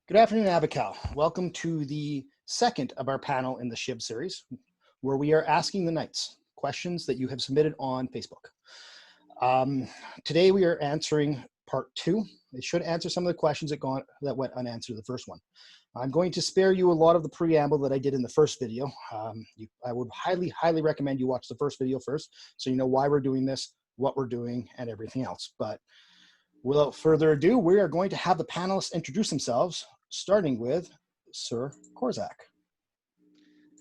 Good afternoon, Avacal. Welcome to the second of our panel in the Shiv series, where we are asking the knights questions that you have submitted on Facebook. Today we are answering part two. It should answer some of the questions that went unanswered in the first one. I'm going to spare you a lot of the preamble that I did in the first video. I would highly recommend you watch the first video first, so you know why we're doing this, what we're doing, and everything else. But without further ado, we are going to have the panelists introduce themselves, starting with Sir Korsak.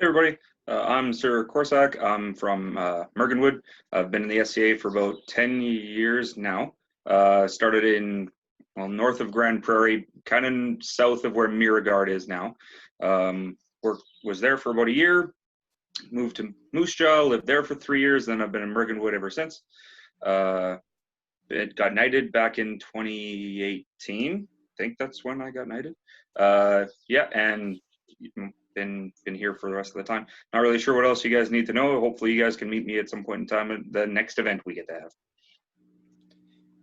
Hey everybody, I'm Sir Korsak. I'm from Mergenwood. I've been in the SCA for about 10 years now. Started in, well, north of Grand Prairie, kind of south of where Miragard is now. Was there for about a year, moved to Moose Jaw, lived there for 3 years, then I've been in Mergenwood ever since. It got knighted back in 2018. I think that's when I got knighted. Yeah, and been here for the rest of the time. Not really sure what else you guys need to know. Hopefully you guys can meet me at some point in time at the next event we get to have.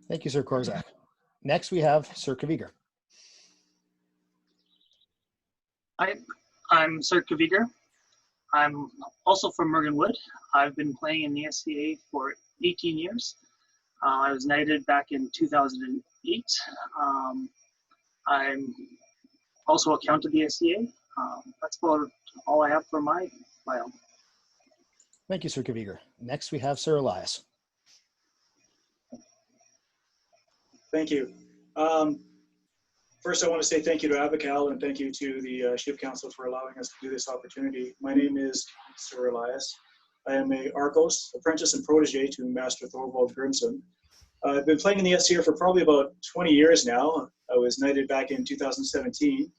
Thank you, Sir Korsak. Next we have Sir Kvigr. Hi, I'm Sir Kvigr. I'm also from Mergenwood. I've been playing in the SCA for 18 years. I was knighted back in 2008. I'm also a count of the SCA. That's about all I have for my bio. Thank you, Sir Kvigr. Next we have Sir Elias. Thank you. First, I want to say thank you to Avacal and thank you to the Shiv Council for allowing us to do this opportunity. My name is Sir Elias. I am a Arcos, apprentice and protege to Master Thorvald Grimson. I've been playing in the SCA for probably about 20 years now. I was knighted back in 2017,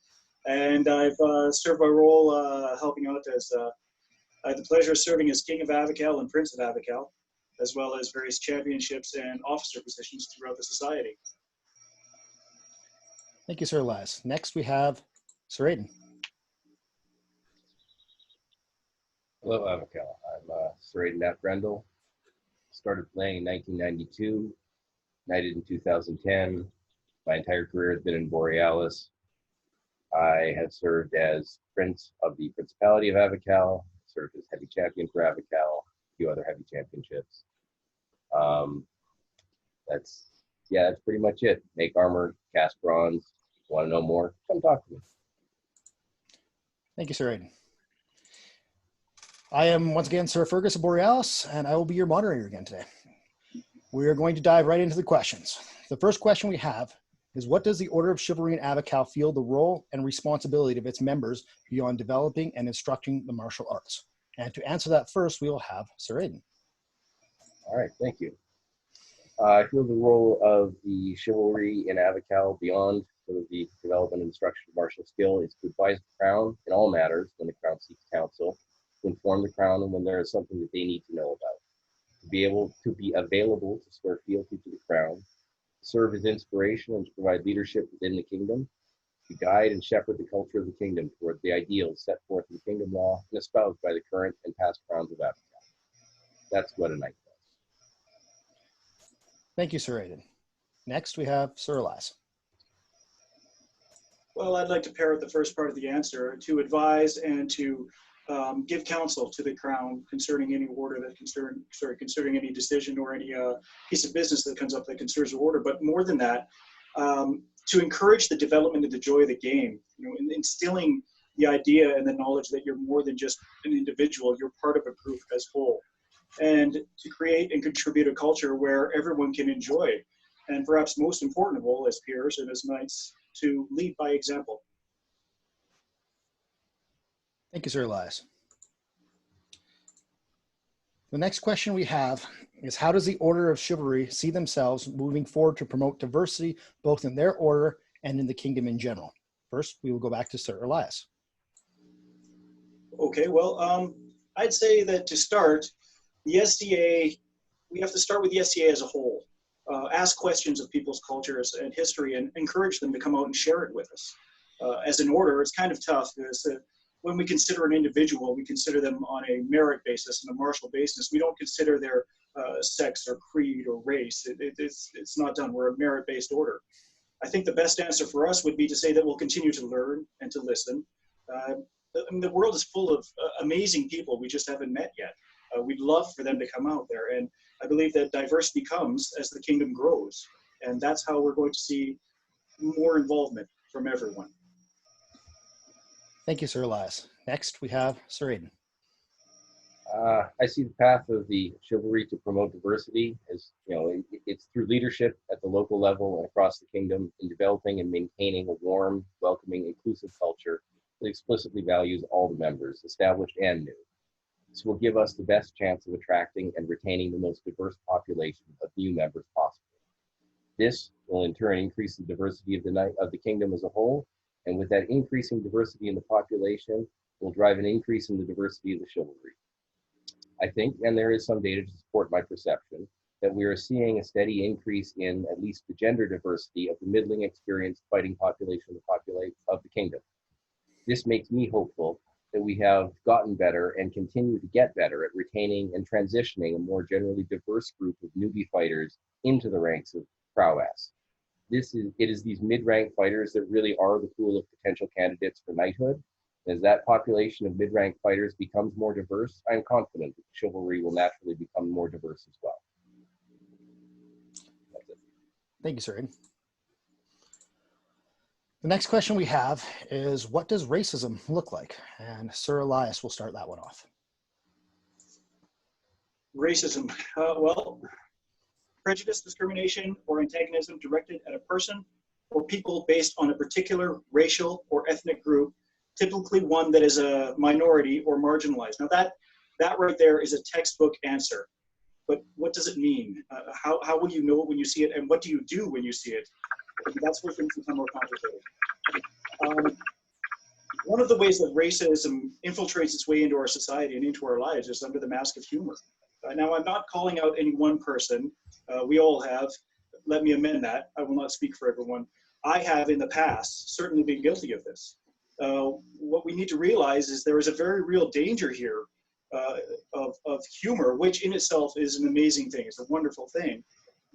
and I've served my role helping out as I had the pleasure of serving as King of Avacal and Prince of Avacal, as well as various championships and officer positions throughout the society. Thank you, Sir Elias. Next we have Sir Aiden. Hello, Avacal. I'm Sir Aiden at Grendal. Started playing in 1992, knighted in 2010. My entire career has been in Borealis. I have served as Prince of the Principality of Avacal, served as Heavy Champion for Avacal, a few other Heavy Championships. That's pretty much it. Make armor, cast bronze. Want to know more? Come talk to me. Thank you, Sir Aiden. I am once again Sir Fergus of Borealis, and I will be your moderator again today. We are going to dive right into the questions. The first question we have is, what does the Order of Chivalry in Avacal feel the role and responsibility of its members beyond developing and instructing the martial arts? And to answer that first, we will have Sir Aiden. All right, thank you. I feel the role of the chivalry in Avacal beyond sort of the development and instruction of martial skill is to advise the Crown in all matters when the Crown seeks counsel, to inform the Crown and when there is something that they need to know about, to be able to be available to swear fealty to the Crown, to serve as inspiration and to provide leadership within the kingdom, to guide and shepherd the culture of the kingdom toward the ideals set forth in kingdom law and espoused by the current and past crowns of Avacal. That's what a knight does. Thank you, Sir Aiden. Next, we have Sir Elias. Well, I'd like to parrot the first part of the answer, to advise and to give counsel to the Crown concerning any order that concerning any decision or any piece of business that comes up that concerns the order. But more than that, to encourage the development of the joy of the game, instilling the idea and the knowledge that you're more than just an individual, you're part of a group as whole, and to create and contribute a culture where everyone can enjoy, and perhaps most important of all, as peers and as knights, to lead by example. Thank you, Sir Elias. The next question we have is, how does the Order of Chivalry see themselves moving forward to promote diversity, both in their order and in the kingdom in general? First, we will go back to Sir Elias. Okay, well, I'd say that to start, the SCA, we have to start with the SCA as a whole. Ask questions of people's cultures and history and encourage them to come out and share it with us. As an order, it's kind of tough because when we consider an individual, we consider them on a merit basis and a martial basis. We don't consider their sex or creed or race. It's not done. We're a merit-based order. I think the best answer for us would be to say that we'll continue to learn and to listen. I mean, the world is full of amazing people we just haven't met yet. We'd love for them to come out there. And I believe that diversity comes as the kingdom grows. And that's how we're going to see more involvement from everyone. Thank you, Sir Elias. Next, we have Sir Aiden. I see the path of the chivalry to promote diversity as, it's through leadership at the local level and across the kingdom in developing and maintaining a warm, welcoming, inclusive culture that explicitly values all the members, established and new. This will give us the best chance of attracting and retaining the most diverse population of new members possible. This will in turn increase the diversity of the kingdom as a whole, and with that increasing diversity in the population, will drive an increase in the diversity of the chivalry. I think, and there is some data to support my perception, that we are seeing a steady increase in at least the gender diversity of the middling experienced fighting population of the kingdom. This makes me hopeful that we have gotten better and continue to get better at retaining and transitioning a more generally diverse group of newbie fighters into the ranks of prowess. It is these mid-rank fighters that really are the pool of potential candidates for knighthood. As that population of mid-rank fighters becomes more diverse, I'm confident that chivalry will naturally become more diverse as well. That's it. Thank you, Sir Aiden. The next question we have is, what does racism look like? And Sir Elias will start that one off. Racism, well, prejudice, discrimination, or antagonism directed at a person or people based on a particular racial or ethnic group, typically one that is a minority or marginalized. Now that right there is a textbook answer, but what does it mean? How will you know it when you see it, and what do you do when you see it? That's where things become more complicated. One of the ways that racism infiltrates its way into our society and into our lives is under the mask of humor. Now, I'm not calling out any one person. We all have. Let me amend that. I will not speak for everyone. I have in the past certainly been guilty of this. What we need to realize is there is a very real danger here of humor, which in itself is an amazing thing. It's a wonderful thing.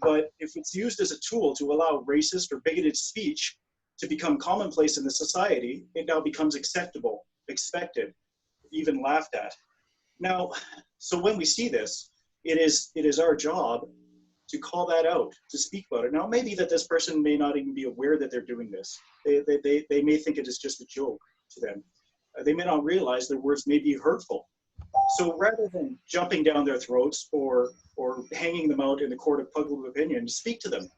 But if it's used as a tool to allow racist or bigoted speech to become commonplace in the society, it now becomes acceptable, expected, even laughed at. Now, so when we see this, it is our job to call that out, to speak about it. Now, it may be that this person may not even be aware that they're doing this. They may think it is just a joke to them. They may not realize their words may be hurtful. So rather than jumping down their throats or hanging them out in the court of public opinion, speak to them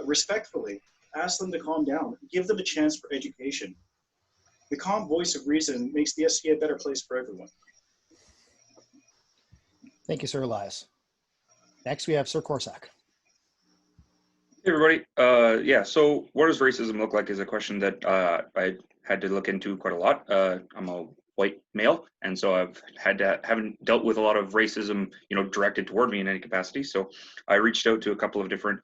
respectfully. Ask them to calm down. Give them a chance for education. The calm voice of reason makes the SCA a better place for everyone. Thank you, Sir Elias. Next, we have Sir Korsak. Hey, everybody. Yeah, so what does racism look like is a question that I had to look into quite a lot. I'm a white male, and so haven't dealt with a lot of racism, directed toward me in any capacity. So I reached out to a couple of different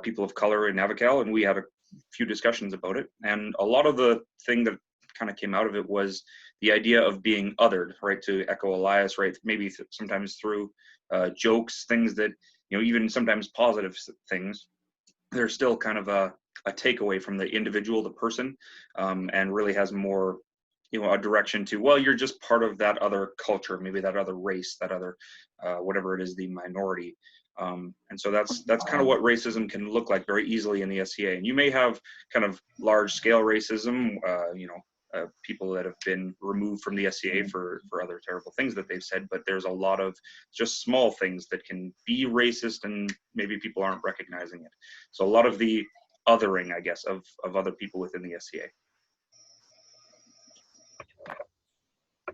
people of color in Avacal, and we had a few discussions about it. And a lot of the thing that kind of came out of it was the idea of being othered, right? To echo Elias, right? Maybe sometimes through jokes, things that, even sometimes positive things, they're still kind of a takeaway from the individual, the person, and really has more, a direction to, well, you're just part of that other culture, maybe that other race, that other, whatever it is, the minority. And so that's kind of what racism can look like very easily in the SCA. And you may have kind of large scale racism, people that have been removed from the SCA for other terrible things that they've said, but there's a lot of just small things that can be racist and maybe people aren't recognizing it. So a lot of the othering, I guess, of other people within the SCA.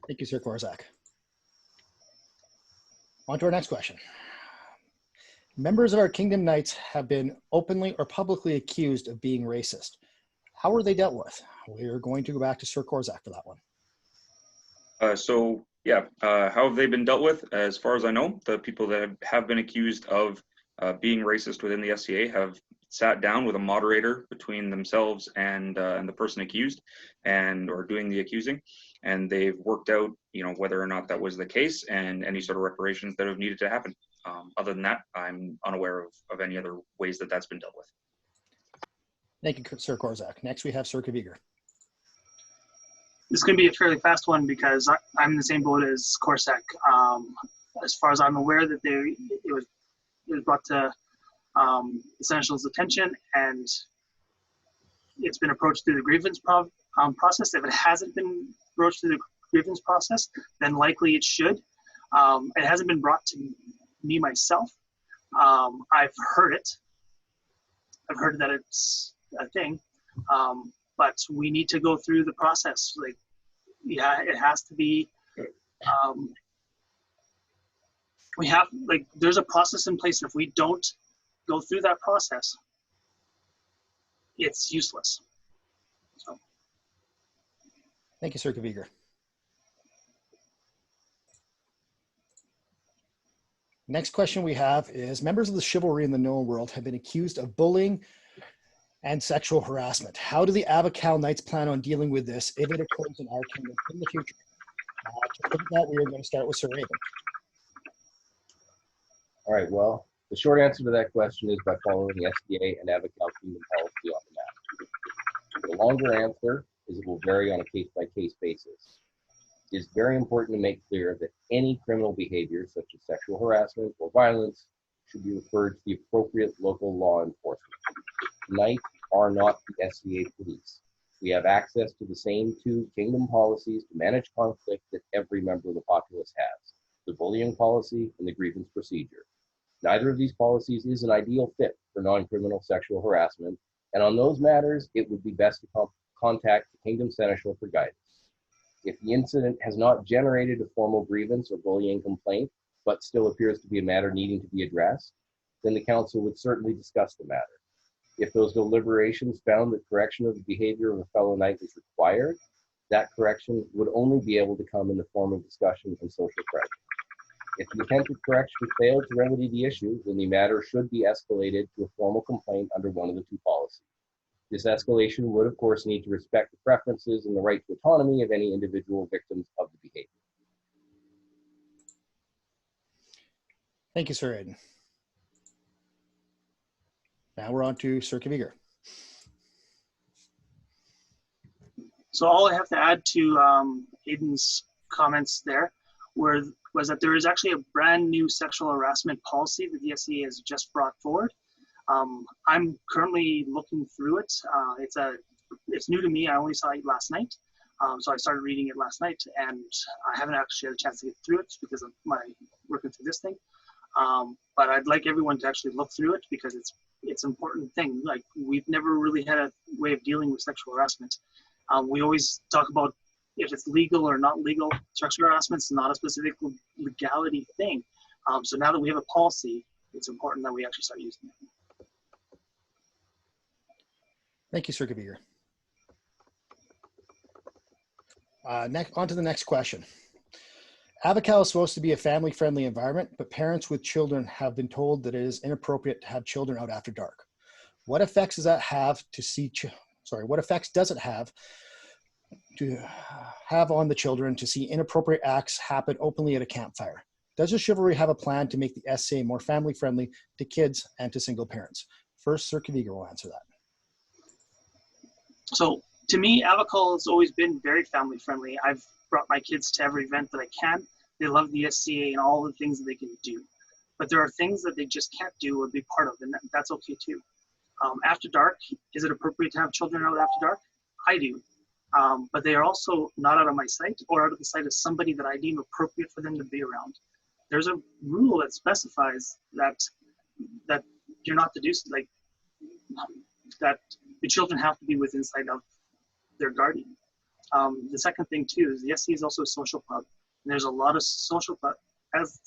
Thank you, Sir Korsak. On to our next question. Members of our Kingdom Knights have been openly or publicly accused of being racist. How were they dealt with? We're going to go back to Sir Korsak for that one. How have they been dealt with? As far as I know, the people that have been accused of being racist within the SCA have sat down with a moderator between themselves and the person accused or doing the accusing, and they've worked out, whether or not that was the case and any sort of reparations that have needed to happen. Other than that, I'm unaware of any other ways that that's been dealt with. Thank you, Sir Korsak. Next, we have Sir Kvigr. This is going to be a fairly fast one because I'm in the same boat as Korsak. As far as I'm aware, that it was brought to Essential's attention, and it's been approached through the grievance process. If it hasn't been approached through the grievance process, then likely it should. It hasn't been brought to me myself. I've heard it. I've heard that it's a thing, but we need to go through the process. Like, yeah, it has to be. We have, like, there's a process in place. If we don't go through that process, it's useless. So. Thank you, Sir Kvigr. Next question we have is, members of the chivalry in the known world have been accused of bullying and sexual harassment. How do the Avacal Knights plan on dealing with this if it occurs in our kingdom in the future? To look at that, we are going to start with Sir Aiden. All right, well, the short answer to that question is by following the SDA and Avacal Kingdom policy on the map. The longer answer is it will vary on a case-by-case basis. It is very important to make clear that any criminal behavior, such as sexual harassment or violence, should be referred to the appropriate local law enforcement. Knights are not the SDA police. We have access to the same two kingdom policies to manage conflict that every member of the populace has: the bullying policy and the grievance procedure. Neither of these policies is an ideal fit for non-criminal sexual harassment, and on those matters, it would be best to contact the Kingdom Seneschal for guidance. If the incident has not generated a formal grievance or bullying complaint, but still appears to be a matter needing to be addressed, then the council would certainly discuss the matter. If those deliberations found that correction of the behavior of a fellow knight is required, that correction would only be able to come in the form of discussion and social pressure. If the attempted correction failed to remedy the issue, then the matter should be escalated to a formal complaint under one of the two policies. This escalation would, of course, need to respect the preferences and the right to autonomy of any individual victims of the behavior. Thank you, Sir Aiden. Now we're on to Sir Kvigr. So all I have to add to Aiden's comments there was that there is actually a brand new sexual harassment policy that the SCA has just brought forward. I'm currently looking through it. It's new to me. I only saw it last night. So I started reading it last night, and I haven't actually had a chance to get through it because of my working through this thing. But I'd like everyone to actually look through it because it's an important thing. Like, we've never really had a way of dealing with sexual harassment. We always talk about if it's legal or not legal. Sexual harassment is not a specific legality thing. So now that we have a policy, it's important that we actually start using it. Thank you, Sir Kvigr. On to the next question. Avacal is supposed to be a family-friendly environment, but parents with children have been told that it is inappropriate to have children out after dark. What effects does that have what effects does it have on the children to see inappropriate acts happen openly at a campfire? Does the chivalry have a plan to make the SA more family-friendly to kids and to single parents? First, Sir Kvigr will answer that. So, to me, Avacal has always been very family-friendly. I've brought my kids to every event that I can. They love the SCA and all the things that they can do. But there are things that they just can't do or be part of, and that's okay too. After dark, is it appropriate to have children out after dark? I do. But they are also not out of my sight or out of the sight of somebody that I deem appropriate for them to be around. There's a rule that specifies that you're not to do, like, that the children have to be within sight of their guardian. The second thing too is the SC is also a social club. And there's a lot of social clubs, as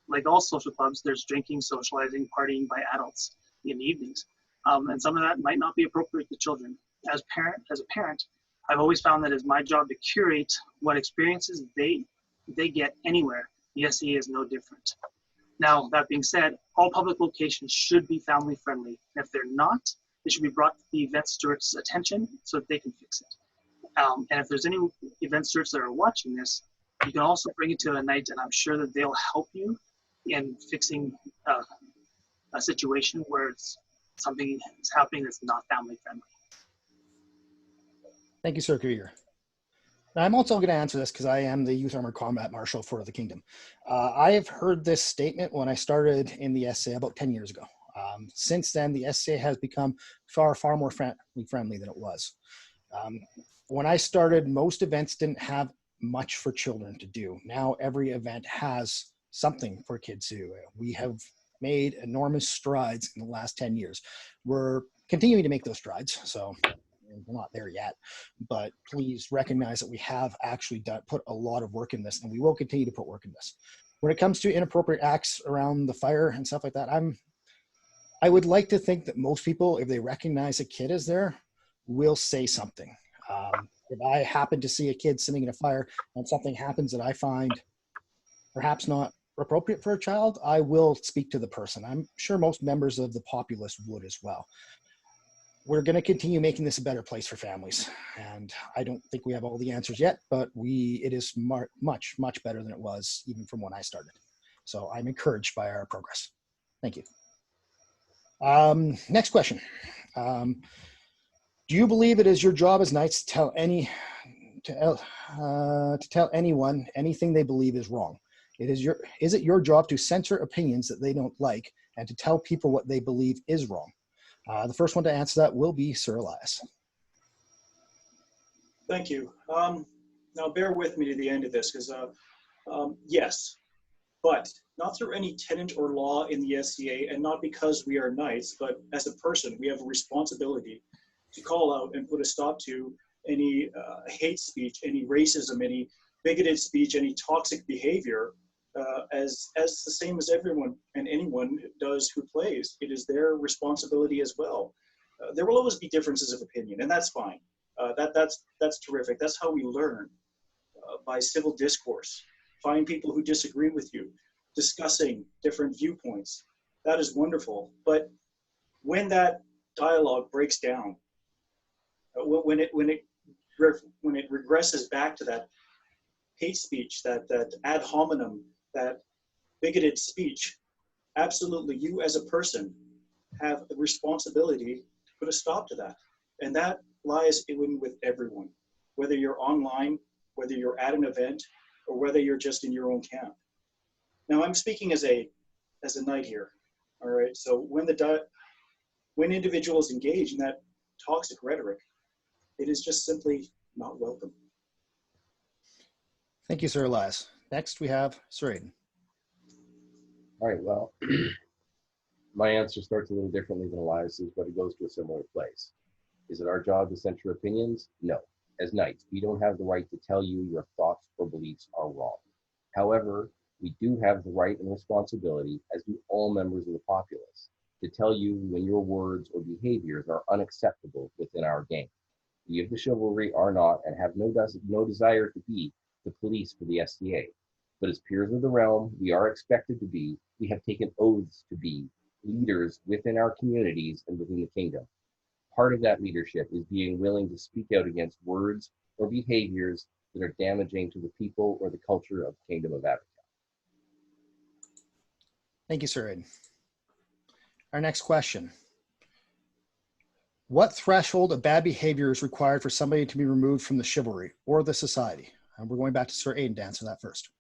like all social clubs, there's drinking, socializing, partying by adults in the evenings. And some of that might not be appropriate to children. As a parent, I've always found that it's my job to curate what experiences they get anywhere. The SCA is no different. Now, that being said, all public locations should be family friendly. If they're not, they should be brought to the event steward's attention so that they can fix it. And if there's any event stewards that are watching this, you can also bring it to a night, and I'm sure that they'll help you in fixing a situation where it's something is happening that's not family friendly. Thank you, Sir Kvigr. I'm also going to answer this because I am the Youth Armored Combat Marshal for the Kingdom. I have heard this statement when I started in the SCA about 10 years ago. Since then, the SCA has become far more friendly than it was. When I started, most events didn't have much for children to do. Now every event has something for kids to do. We have made enormous strides in the last 10 years. We're continuing to make those strides, so we're not there yet, but please recognize that we have actually put a lot of work in this, and we will continue to put work in this. When it comes to inappropriate acts around the fire and stuff like that, I would like to think that most people, if they recognize a kid is there, will say something. If I happen to see a kid sitting in a fire and something happens that I find perhaps not appropriate for a child, I will speak to the person. I'm sure most members of the populace would as well. We're going to continue making this a better place for families. And I don't think we have all the answers yet, but it is much better than it was even from when I started. So I'm encouraged by our progress. Thank you. Next question. Do you believe it is your job as knights to tell anyone anything they believe is wrong? Is it your job to censor opinions that they don't like and to tell people what they believe is wrong? The first one to answer that will be Sir Elias. Thank you. Now bear with me to the end of this, because yes, but not through any tenet or law in the SCA, and not because we are knights, but as a person, we have a responsibility to call out and put a stop to any hate speech, any racism, any bigoted speech, any toxic behavior, as the same as everyone and anyone does who plays. It is their responsibility as well. There will always be differences of opinion, and that's fine. That's terrific. That's how we learn, by civil discourse. Find people who disagree with you, discussing different viewpoints. That is wonderful. But when that dialogue breaks down, when it regresses back to that hate speech, that ad hominem, that bigoted speech, absolutely, you as a person have a responsibility to put a stop to that. And that lies in with everyone, whether you're online, whether you're at an event, or whether you're just in your own camp. Now, I'm speaking as a knight here, all right? So when individuals engage in that toxic rhetoric, it is just simply not welcome. Thank you, Sir Elias. Next, we have Sir Aiden. All right, well, my answer starts a little differently than Elias's, but it goes to a similar place. Is it our job to censor opinions? No. As knights, we don't have the right to tell you your thoughts or beliefs are wrong. However, we do have the right and responsibility, as do all members of the populace, to tell you when your words or behaviors are unacceptable within our game. We of the chivalry are not and have no desire to be the police for the SCA. But as peers of the realm, we are expected to be, we have taken oaths to be leaders within our communities and within the kingdom. Part of that leadership is being willing to speak out against words or behaviors that are damaging to the people or the culture of the Kingdom of Avacal. Thank you, Sir Aiden. Our next question. What threshold of bad behavior is required for somebody to be removed from the chivalry or the society? And we're going back to Sir Aiden to answer that first.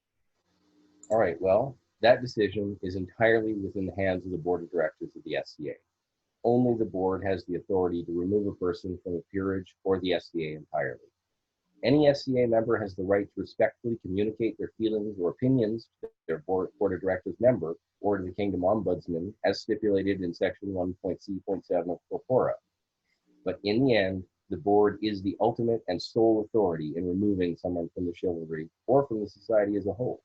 All right, well, that decision is entirely within the hands of the board of directors of the SCA. Only the board has the authority to remove a person from a peerage or the SCA entirely. Any SCA member has the right to respectfully communicate their feelings or opinions to their board of directors member or to the Kingdom Ombudsman as stipulated in section 1.c.7 of Corpora. But in the end, the board is the ultimate and sole authority in removing someone from the chivalry or from the society as a whole.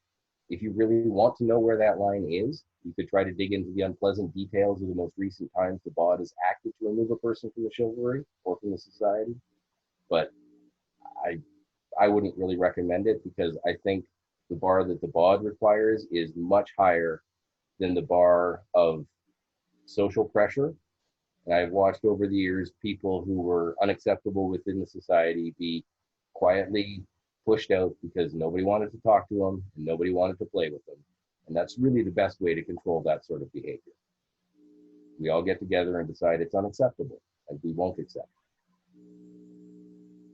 If you really want to know where that line is, you could try to dig into the unpleasant details of the most recent times the BOD has acted to remove a person from the chivalry or from the society. But I wouldn't really recommend it, because I think the bar that the BOD requires is much higher than the bar of social pressure. And I've watched over the years people who were unacceptable within the society be quietly pushed out because nobody wanted to talk to them and nobody wanted to play with them. And that's really the best way to control that sort of behavior. We all get together and decide it's unacceptable, and we won't accept.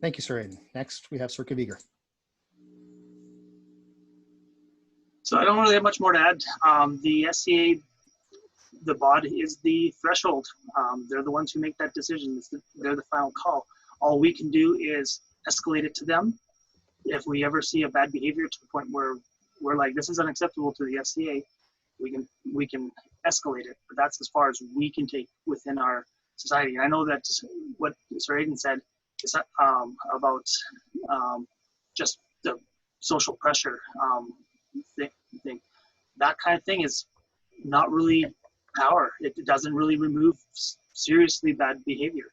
Thank you, Sir Aiden. Next, we have Sir Kvigr. So I don't really have much more to add. The SCA, the bod is the threshold. They're the ones who make that decision. They're the final call. All we can do is escalate it to them. If we ever see a bad behavior to the point where we're like, this is unacceptable to the SCA, we can escalate it. But that's as far as we can take within our society. And I know that what Sir Aiden said is about just the social pressure thing. That kind of thing is not really power. It doesn't really remove seriously bad behavior.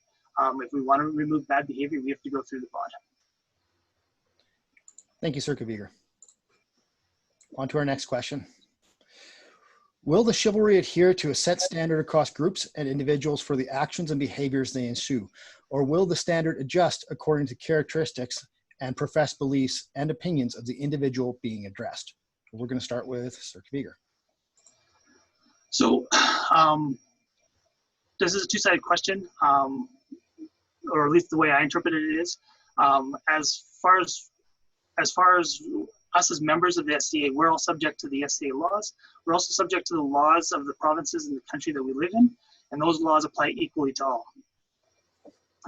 If we want to remove bad behavior, we have to go through the bod. Thank you, Sir Kvigr. On to our next question. Will the chivalry adhere to a set standard across groups and individuals for the actions and behaviors they ensue, or will the standard adjust according to characteristics and professed beliefs and opinions of the individual being addressed? We're going to start with Sir Kvigr. So this is a two-sided question, or at least the way I interpreted it is, as far as us as members of the SCA, we're all subject to the SCA laws. We're also subject to the laws of the provinces and the country that we live in, and those laws apply equally to all.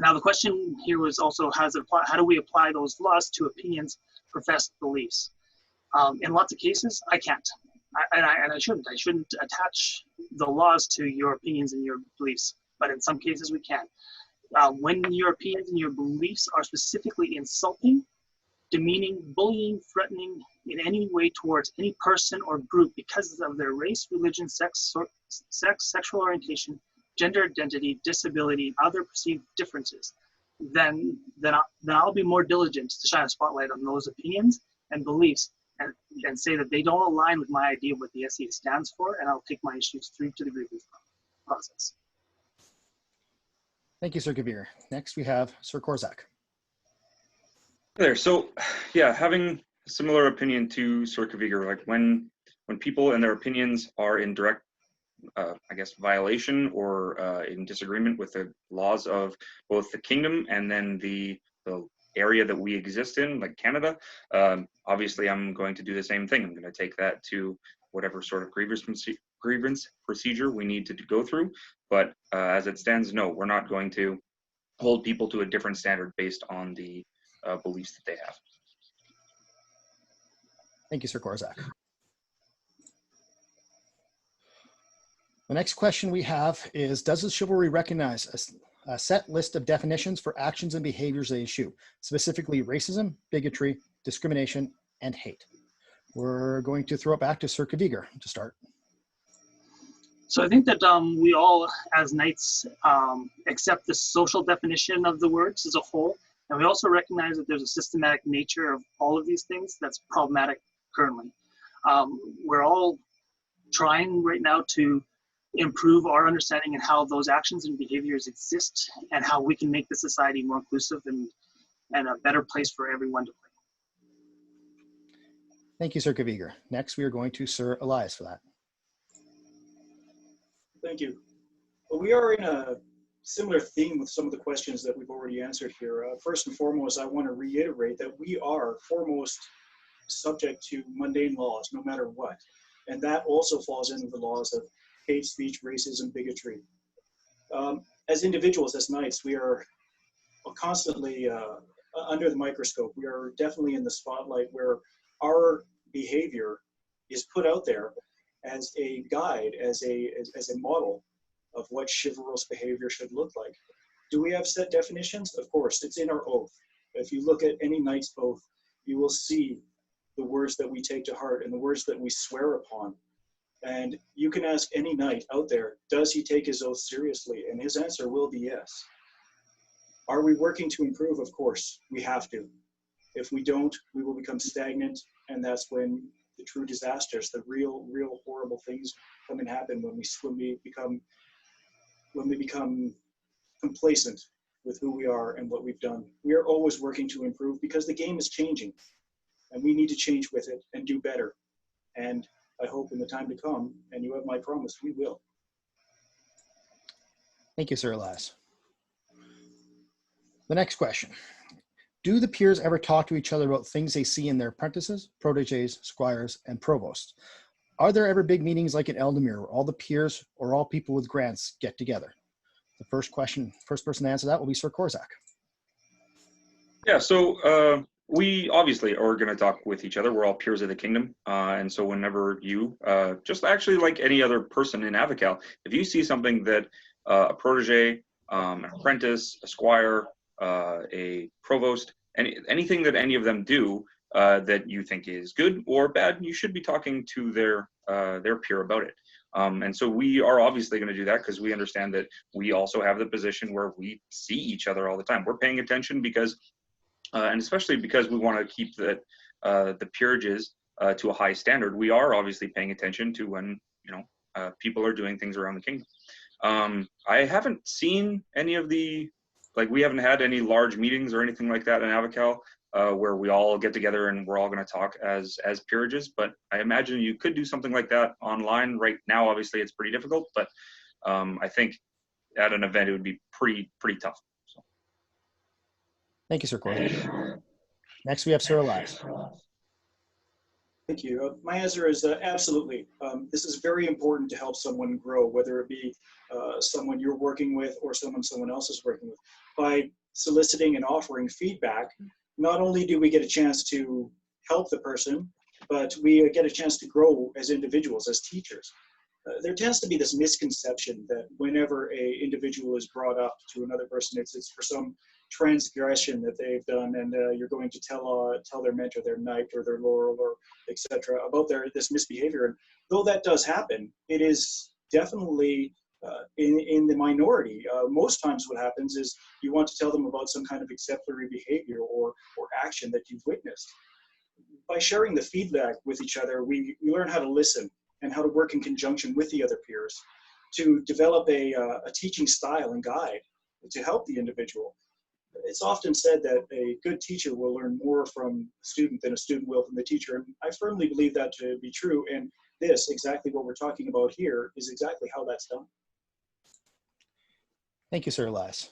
Now the question here was also, how do we apply those laws to opinions, professed beliefs? In lots of cases, I can't, and I shouldn't. I shouldn't attach the laws to your opinions and your beliefs, but in some cases we can. When your opinions and your beliefs are specifically insulting, demeaning, bullying, threatening in any way towards any person or group because of their race, religion, sex, sexual orientation, gender identity, disability, other perceived differences, then I'll be more diligent to shine a spotlight on those opinions and beliefs and say that they don't align with my idea of what the SCA stands for, and I'll take my issues through to the grievance process. Thank you, Sir Kvigr. Next, we have Sir Korsak. There. So, yeah, having a similar opinion to Sir Kvigr, like when people and their opinions are in direct, I guess, violation or in disagreement with the laws of both the kingdom and then the area that we exist in, like Canada, obviously I'm going to do the same thing. I'm going to take that to whatever sort of grievance procedure we need to go through. But as it stands, no, we're not going to hold people to a different standard based on the beliefs that they have. Thank you, Sir Korsak. The next question we have is, does the chivalry recognize a set list of definitions for actions and behaviors they issue, specifically racism, bigotry, discrimination, and hate? We're going to throw it back to Sir Kvigr to start. So I think that we all, as knights, accept the social definition of the words as a whole, and we also recognize that there's a systematic nature of all of these things that's problematic currently. We're all trying right now to improve our understanding and how those actions and behaviors exist and how we can make the society more inclusive and a better place for everyone to play. Thank you, Sir Kvigr. Next, we are going to Sir Ellias for that. Thank you. Well, we are in a similar theme with some of the questions that we've already answered here. First and foremost, I want to reiterate that we are foremost subject to mundane laws, no matter what. And that also falls into the laws of hate speech, racism, bigotry. As individuals, as knights, we are constantly under the microscope. We are definitely in the spotlight where our behavior is put out there as a guide, as a model of what chivalrous behavior should look like. Do we have set definitions? Of course, it's in our oath. If you look at any knight's oath, you will see the words that we take to heart and the words that we swear upon. And you can ask any knight out there, does he take his oath seriously? And his answer will be yes. Are we working to improve? Of course, we have to. If we don't, we will become stagnant, and that's when the true disasters, the real horrible things come and happen when we become complacent with who we are and what we've done. We are always working to improve because the game is changing, and we need to change with it and do better. And I hope in the time to come, and you have my promise, we will. Thank you, Sir Elias. The next question. Do the peers ever talk to each other about things they see in their apprentices, proteges, squires, and provosts? Are there ever big meetings like in Eldemir where all the peers or all people with grants get together? The first person to answer that will be Sir Korsak. Yeah, so we obviously are going to talk with each other. We're all peers of the kingdom. And so whenever you, just actually like any other person in Avacal, if you see something that a protege, an apprentice, a squire, a provost, anything that any of them do that you think is good or bad, you should be talking to their peer about it. And so we are obviously going to do that because we understand that we also have the position where we see each other all the time. We're paying attention because, and especially because we want to keep the peerages to a high standard. We are obviously paying attention to when people are doing things around the kingdom. I haven't seen any of the, like, we haven't had any large meetings or anything like that in Avacal where we all get together and we're all going to talk as peerages. But I imagine you could do something like that online. Right now, obviously, it's pretty difficult. But I think at an event, it would be pretty tough. So. Thank you, Sir Korsak. Next, we have Sir Elias. Thank you. My answer is absolutely. This is very important to help someone grow, whether it be someone you're working with or someone else is working with. By soliciting and offering feedback, not only do we get a chance to help the person, but we get a chance to grow as individuals, as teachers. There tends to be this misconception that whenever an individual is brought up to another person, it's for some transgression that they've done, and you're going to tell their mentor, their knight, or their laurel, or etc. about this misbehavior. And though that does happen, it is definitely in the minority. Most times what happens is you want to tell them about some kind of exemplary behavior or action that you've witnessed. By sharing the feedback with each other, we learn how to listen and how to work in conjunction with the other peers to develop a teaching style and guide to help the individual. It's often said that a good teacher will learn more from a student than a student will from the teacher, and I firmly believe that to be true, and this, exactly what we're talking about here, is exactly how that's done. Thank you, Sir Elias.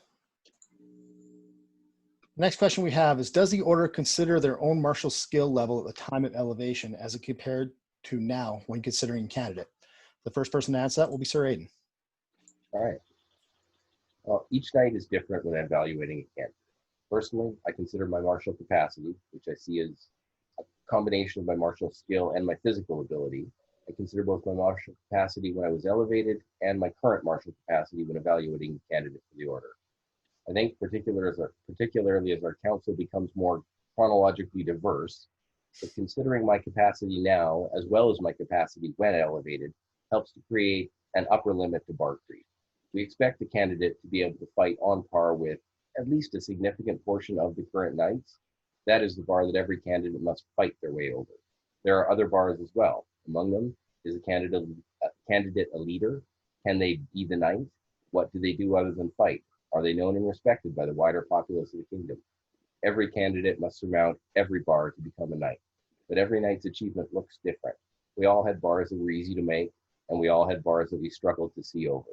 The next question we have is, does the order consider their own martial skill level at the time of elevation as it compared to now when considering a candidate? The first person to answer that will be Sir Aiden. All right. Well, each knight is different when evaluating a candidate. Personally, I consider my martial capacity, which I see as a combination of my martial skill and my physical ability. I consider both my martial capacity when I was elevated and my current martial capacity when evaluating a candidate for the order. I think particularly as our council becomes more chronologically diverse, but considering my capacity now, as well as my capacity when elevated, helps to create an upper limit to bar creep. We expect the candidate to be able to fight on par with at least a significant portion of the current knights. That is the bar that every candidate must fight their way over. There are other bars as well. Among them is a candidate a leader? Can they be the knight? What do they do other than fight? Are they known and respected by the wider populace of the kingdom? Every candidate must surmount every bar to become a knight, but every knight's achievement looks different. We all had bars that were easy to make, and we all had bars that we struggled to see over.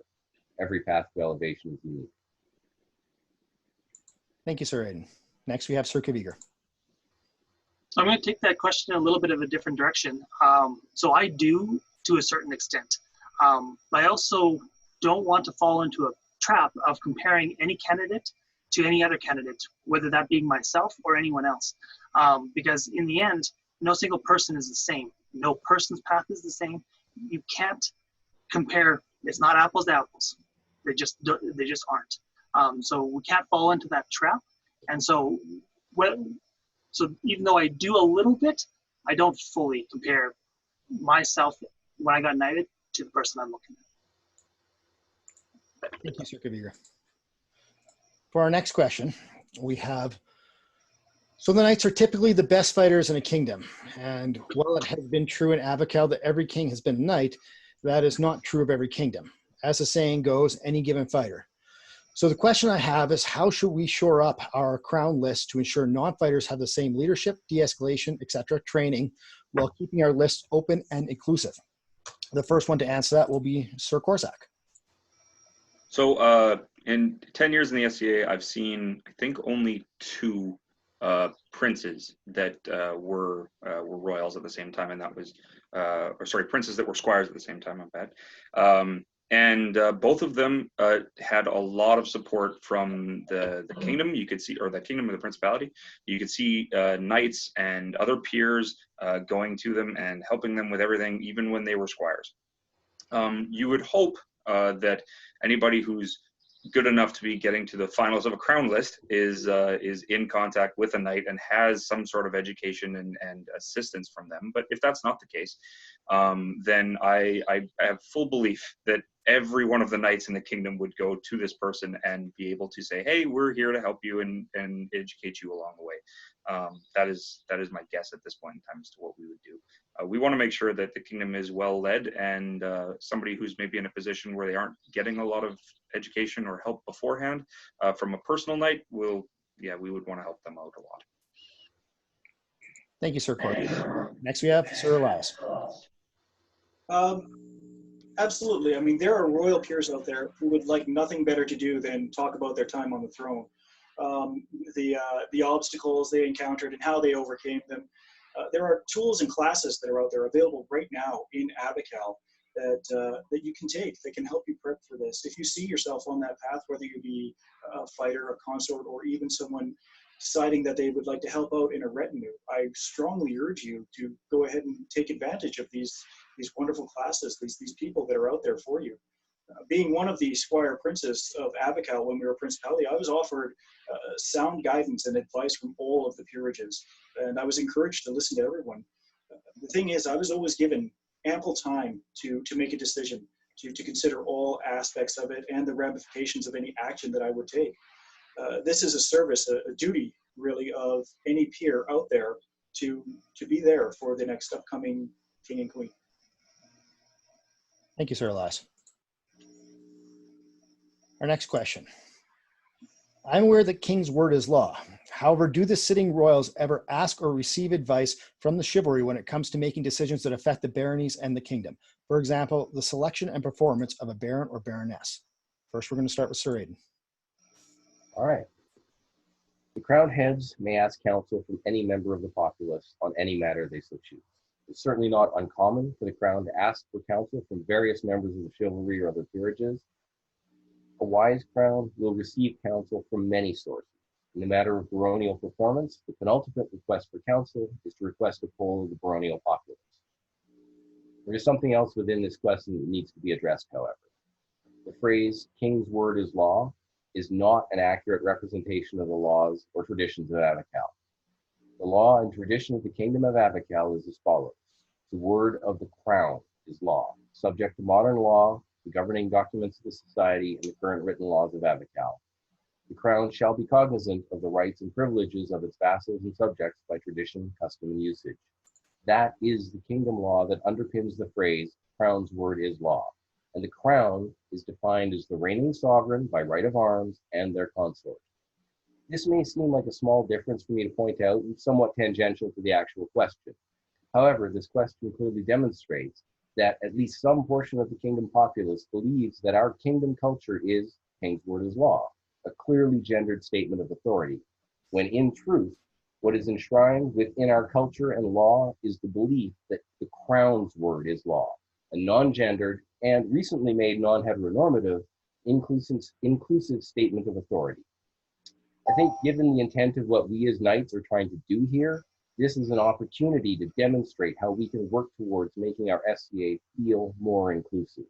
Every path to elevation is unique. Thank you, Sir Aiden. Next, we have Sir Kvigr. I'm going to take that question in a little bit of a different direction. So I do, to a certain extent. But I also don't want to fall into a trap of comparing any candidate to any other candidate, whether that being myself or anyone else. Because in the end, no single person is the same. No person's path is the same. You can't compare. It's not apples to apples. They just aren't. So we can't fall into that trap. And so, so even though I do a little bit, I don't fully compare myself when I got knighted to the person I'm looking at. Thank you, Sir Kvigr. For our next question, we have, so the knights are typically the best fighters in a kingdom. And while it has been true in Avacal that every king has been a knight, that is not true of every kingdom. As the saying goes, any given fighter. So the question I have is, how should we shore up our crown list to ensure non-fighters have the same leadership, de-escalation, etc. training, while keeping our list open and inclusive? The first one to answer that will be Sir Korsak. So in 10 years in the SCA, I've seen, I think, only 2 princes that were royals at the same time, and that was, or sorry, princes that were squires at the same time. I'm bad. And both of them had a lot of support from the kingdom. You could see, or the kingdom of the principality. You could see knights and other peers going to them and helping them with everything, even when they were squires. You would hope that anybody who's good enough to be getting to the finals of a crown list is in contact with a knight and has some sort of education and assistance from them. But if that's not the case, then I have full belief that every one of the knights in the kingdom would go to this person and be able to say, hey, we're here to help you and educate you along the way. That is my guess at this point in time as to what we would do. We want to make sure that the kingdom is well led, and somebody who's maybe in a position where they aren't getting a lot of education or help beforehand from a personal knight, we would want to help them out a lot. Thank you, Sir Korsak. Next we have Sir Elias. Absolutely. I mean, there are royal peers out there who would like nothing better to do than talk about their time on the throne, the obstacles they encountered and how they overcame them. There are tools and classes that are out there available right now in Avacal that you can take that can help you prep for this. If you see yourself on that path, whether you be a fighter, a consort, or even someone deciding that they would like to help out in a retinue, I strongly urge you to go ahead and take advantage of these wonderful classes, these people that are out there for you. Being one of the squire princes of Avacal when we were principality, I was offered sound guidance and advice from all of the peerages, and I was encouraged to listen to everyone. The thing is, I was always given ample time to make a decision, to consider all aspects of it and the ramifications of any action that I would take. This is a service, a duty really of any peer out there to be there for the next upcoming king and queen. Thank you, Sir Elias. Our next question. I'm aware that king's word is law. However, do the sitting royals ever ask or receive advice from the chivalry when it comes to making decisions that affect the baronies and the kingdom? For example, the selection and performance of a baron or baroness. First, we're going to start with Sir Aiden. All right. The crowned heads may ask counsel from any member of the populace on any matter they so choose. It's certainly not uncommon for the crown to ask for counsel from various members of the chivalry or other peerages. A wise crown will receive counsel from many sources. In the matter of baronial performance, the penultimate request for counsel is to request a poll of the baronial populace. There is something else within this question that needs to be addressed, however. The phrase, king's word is law, is not an accurate representation of the laws or traditions of Avacal. The law and tradition of the kingdom of Avacal is as follows. The word of the crown is law, subject to modern law, the governing documents of the society, and the current written laws of Avacal. The crown shall be cognizant of the rights and privileges of its vassals and subjects by tradition, custom, and usage. That is the kingdom law that underpins the phrase, crown's word is law. And the crown is defined as the reigning sovereign by right of arms and their consort. This may seem like a small difference for me to point out and somewhat tangential to the actual question. However, this question clearly demonstrates that at least some portion of the kingdom populace believes that our kingdom culture is king's word is law, a clearly gendered statement of authority, when in truth, what is enshrined within our culture and law is the belief that the crown's word is law, a non-gendered and recently made non-heteronormative inclusive statement of authority. I think given the intent of what we as knights are trying to do here, this is an opportunity to demonstrate how we can work towards making our SCA feel more inclusive.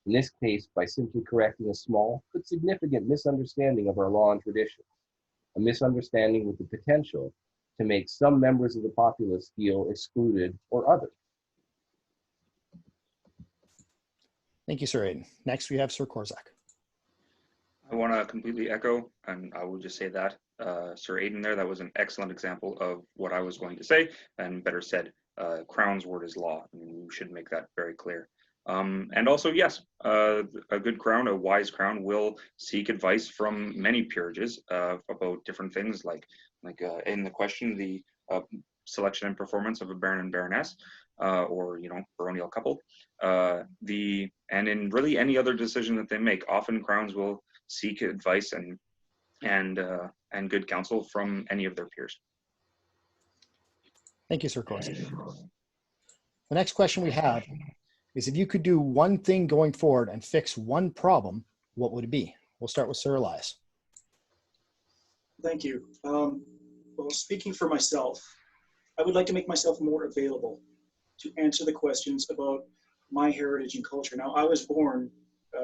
In this case, by simply correcting a small but significant misunderstanding of our law and traditions, a misunderstanding with the potential to make some members of the populace feel excluded or other. Thank you, Sir Aiden. Next, we have Sir Korsak. I want to completely echo, and I will just say that, Sir Aiden there, that was an excellent example of what I was going to say, and better said, crown's word is law. I mean, we should make that very clear. And also, yes, a good crown, a wise crown, will seek advice from many peerages about different things, like in the question, the selection and performance of a baron and baroness. or baronial couple. And in really any other decision that they make, often crowns will seek advice and good counsel from any of their peers. Thank you, Sir Korsak. The next question we have is, if you could do one thing going forward and fix one problem, what would it be? We'll start with Sir Elias. Thank you. Well, speaking for myself, I would like to make myself more available to answer the questions about my heritage and culture. Now, I was born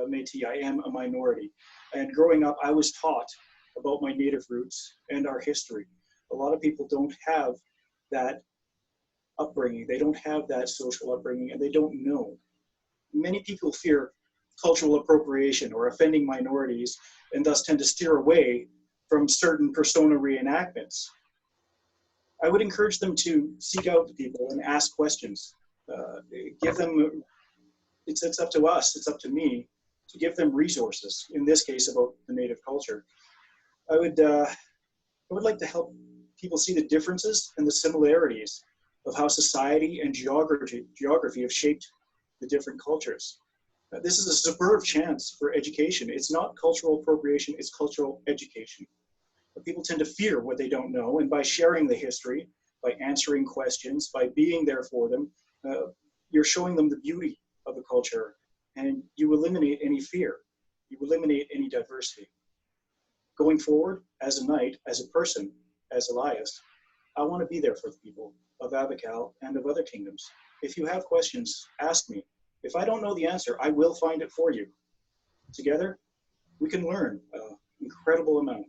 Métis. I am a minority. And growing up, I was taught about my native roots and our history. A lot of people don't have that upbringing. They don't have that social upbringing, and they don't know. Many people fear cultural appropriation or offending minorities, and thus tend to steer away from certain persona reenactments. I would encourage them to seek out people and ask questions. Give them, it's up to us, it's up to me to give them resources, in this case about the native culture. I would like to help people see the differences and the similarities of how society and geography have shaped the different cultures. This is a superb chance for education. It's not cultural appropriation, it's cultural education. But people tend to fear what they don't know, and by sharing the history, by answering questions, by being there for them, you're showing them the beauty of the culture, and you eliminate any fear. You eliminate any diversity. Going forward, as a knight, as a person, as Elias, I want to be there for the people of Avacal and of other kingdoms. If you have questions, ask me. If I don't know the answer, I will find it for you. Together, we can learn an incredible amount.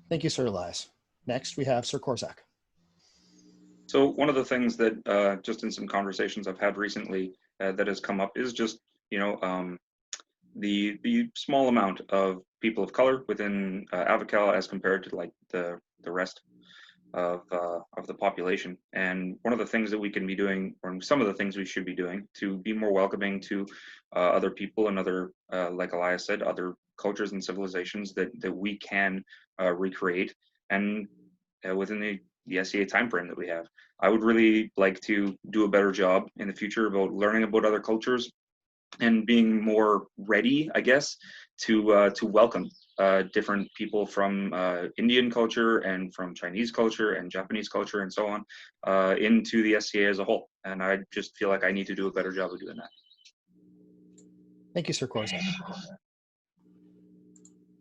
Thank you, Sir Elias. Next, we have Sir Korsak. So one of the things that just in some conversations I've had recently that has come up is just, the small amount of people of color within Avacal as compared to like the rest of the population. And one of the things that we can be doing, or some of the things we should be doing, to be more welcoming to other people and other, like Elias said, other cultures and civilizations that we can recreate, and within the SEA timeframe that we have. I would really like to do a better job in the future about learning about other cultures and being more ready, I guess, to welcome different people from Indian culture and from Chinese culture and Japanese culture and so on into the SCA as a whole. And I just feel like I need to do a better job of doing that. Thank you, Sir Korsak.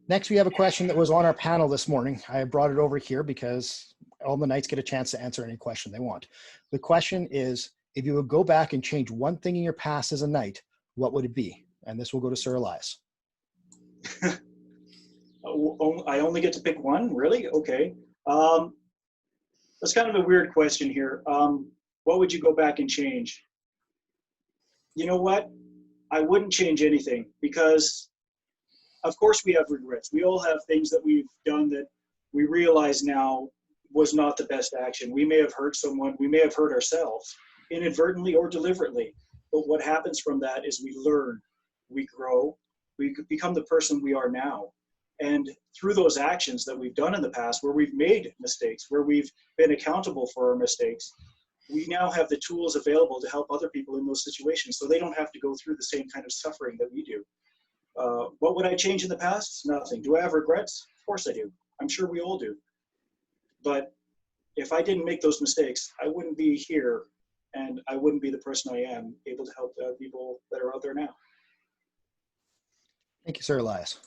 Next, we have a question that was on our panel this morning. I brought it over here because all the knights get a chance to answer any question they want. The question is, if you would go back and change one thing in your past as a knight, what would it be? And this will go to Sir Elias. I only get to pick one? Really? Okay. That's kind of a weird question here. What would you go back and change? You know what? I wouldn't change anything, because of course we have regrets. We all have things that we've done that we realize now was not the best action. We may have hurt someone. We may have hurt ourselves, inadvertently or deliberately. But what happens from that is we learn, we grow, we become the person we are now. And through those actions that we've done in the past, where we've made mistakes, where we've been accountable for our mistakes, we now have the tools available to help other people in those situations, so they don't have to go through the same kind of suffering that we do. What would I change in the past? Nothing. Do I have regrets? Of course I do. I'm sure we all do. But if I didn't make those mistakes, I wouldn't be here, and I wouldn't be the person I am, able to help the people that are out there now. Thank you, Sir Elias.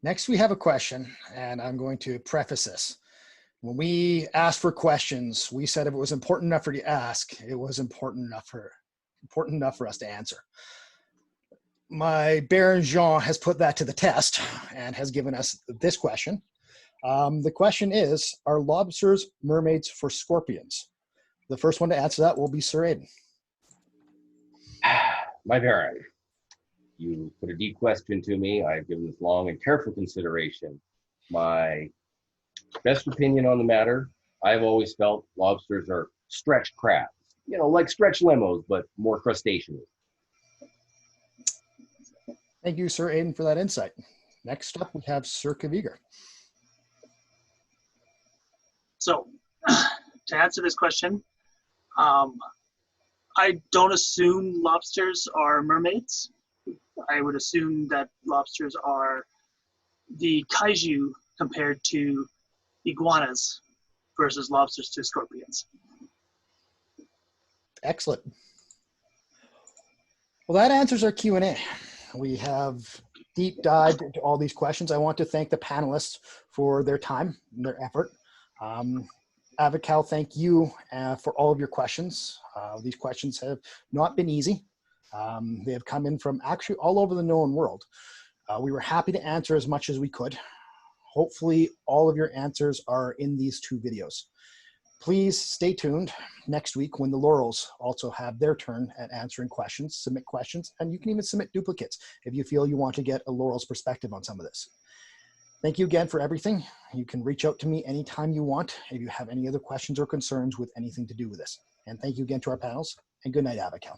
Next, we have a question, and I'm going to preface this. When we asked for questions, we said if it was important enough for you to ask, it was important enough for us to answer. My Baron Jean has put that to the test and has given us this question. The question is, are lobsters mermaids for scorpions? The first one to answer that will be Sir Aiden. My Baron, you put a deep question to me. I've given this long and careful consideration. My best opinion on the matter, I've always felt lobsters are stretch crabs. You know, like stretch limos, but more crustaceans. Thank you, Sir Aiden, for that insight. Next up, we have Sir Kvigr. So, to answer this question, I don't assume lobsters are mermaids. I would assume that lobsters are the kaiju compared to iguanas versus lobsters to scorpions. Excellent. Well, that answers our Q&A. We have deep dived into all these questions. I want to thank the panelists for their time and their effort. Avacal, thank you for all of your questions. These questions have not been easy. They have come in from actually all over the known world. We were happy to answer as much as we could. Hopefully all of your answers are in these 2 videos. Please stay tuned next week when the Laurels also have their turn at answering questions, submit questions, and you can even submit duplicates if you feel you want to get a Laurels perspective on some of this. Thank you again for everything. You can reach out to me anytime you want if you have any other questions or concerns with anything to do with this. And thank you again to our panels, and good night, Avacal.